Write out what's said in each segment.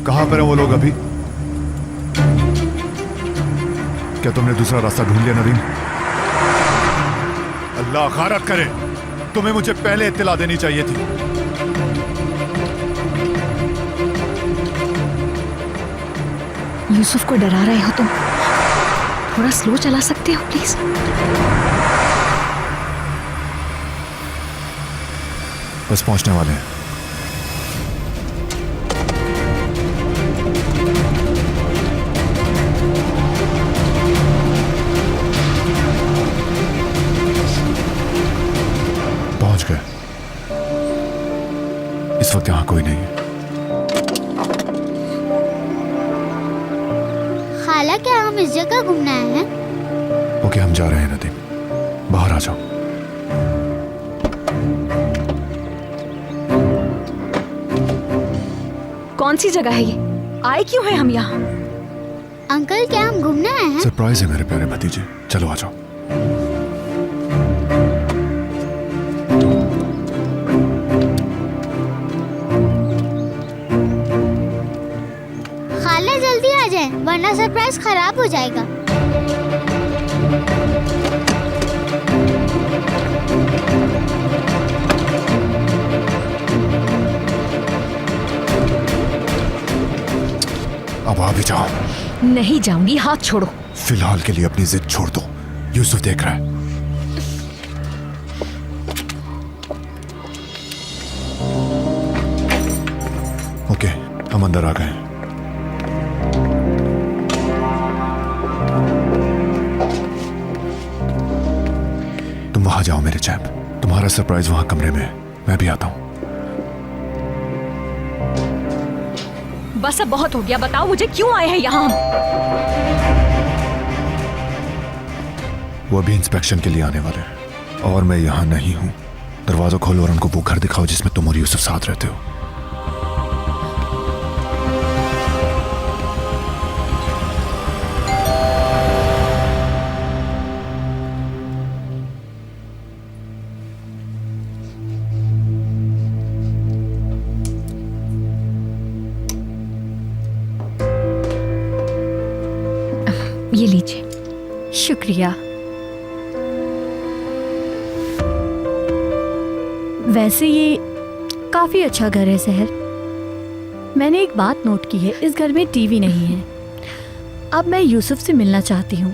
कहां पर हैं वो लोग अभी? क्या तुमने दूसरा रास्ता ढूंढ लिया नदीम? अल्लाह खारत करे, तुम्हें मुझे पहले इत्तला देनी चाहिए थी। यूसुफ को डरा रहे हो तुम? थोड़ा स्लो चला सकते हो प्लीज? बस पहुंचने वाले हैं। पहुंच गए। इस वक्त यहां कोई नहीं है। खाला, क्या हम इस जगह घूमने आए हैं? ओके, हम जा रहे हैं नदीम, बाहर आ जाओ। कौन सी जगह है ये? आए क्यों हैं हम यहाँ? अंकल, क्या हम घूमने आए हैं? सरप्राइज है मेरे प्यारे भतीजे, चलो आ जाओ। खाला जल्दी आ जाए, वरना सरप्राइज खराब हो जाएगा। अब आ भी जाओ। नहीं जाऊंगी, हाथ छोड़ो। फिलहाल के लिए अपनी जिद छोड़ दो, यूसुफ देख रहा है। ओके, हम अंदर आ गए हैं। तुम वहां जाओ मेरे चैप, तुम्हारा सरप्राइज वहां कमरे में है। मैं भी आता हूं। बस अब बहुत हो गया, बताओ मुझे क्यों आए हैं यहाँ? वो अभी इंस्पेक्शन के लिए आने वाले हैं और मैं यहाँ नहीं हूँ। दरवाजा खोलो और उनको वो घर दिखाओ जिसमें तुम और यूसुफ साथ रहते हो। ये लीजिए। शुक्रिया। वैसे ये काफी अच्छा घर है सहर। मैंने एक बात नोट की है, इस घर में टीवी नहीं है। अब मैं यूसुफ से मिलना चाहती हूँ।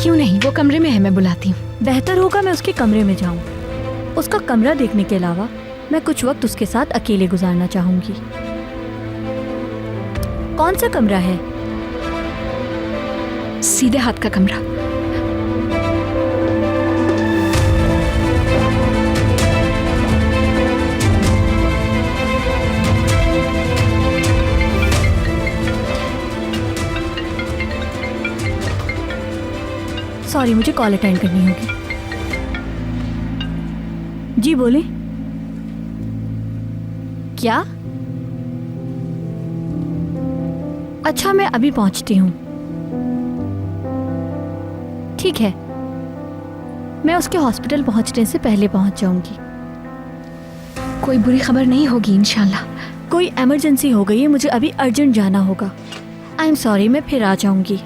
क्यों नहीं, वो कमरे में है, मैं बुलाती हूँ। बेहतर होगा मैं उसके कमरे में जाऊँ। उसका कमरा देखने के अलावा मैं कुछ वक्त उसके साथ अकेले गुजारना चाहूंगी। कौन सा कमरा है? सीधे हाथ का कमरा। सॉरी, मुझे कॉल अटेंड करनी होगी। जी बोले। क्या? अच्छा, मैं अभी पहुंचती हूँ। ठीक है, मैं उसके हॉस्पिटल पहुंचने से पहले पहुंच जाऊंगी। कोई बुरी खबर नहीं होगी इंशाल्लाह। कोई इमरजेंसी हो गई है, मुझे अभी अर्जेंट जाना होगा। आई एम सॉरी, मैं फिर आ जाऊंगी।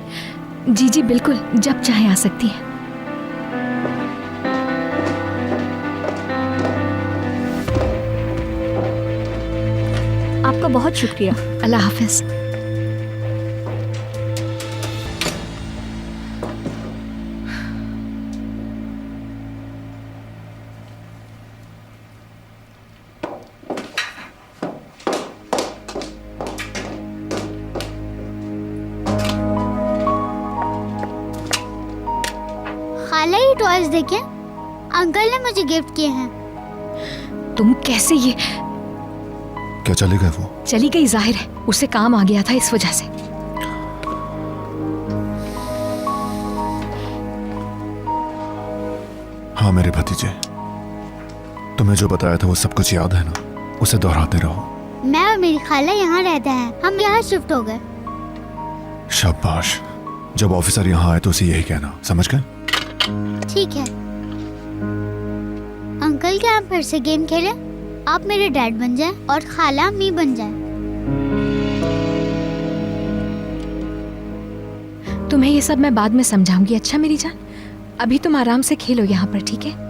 जी जी बिल्कुल, जब चाहे आ सकती है। आपका बहुत शुक्रिया। अल्लाह हाफिज। खाला, ये टॉयज देखें, अंकल ने मुझे गिफ्ट किए हैं। तुम कैसे ये? क्या चले गए वो? चली गई, जाहिर है उसे काम आ गया था इस वजह से। हाँ मेरे भतीजे, तुम्हें जो बताया था वो सब कुछ याद है ना? उसे दोहराते रहो। मैं और मेरी खाला यहाँ रहते हैं, हम यहाँ शिफ्ट हो गए। शाबाश, जब ऑफिसर यहाँ आए तो उसे यही कहना, समझ गए? ठीक है अंकल, क्या हम फिर से गेम खेलें? आप मेरे डैड बन जाएं और खाला अम्मी बन जाए। तुम्हें ये सब मैं बाद में समझाऊंगी, अच्छा मेरी जान? अभी तुम आराम से खेलो यहाँ पर, ठीक है?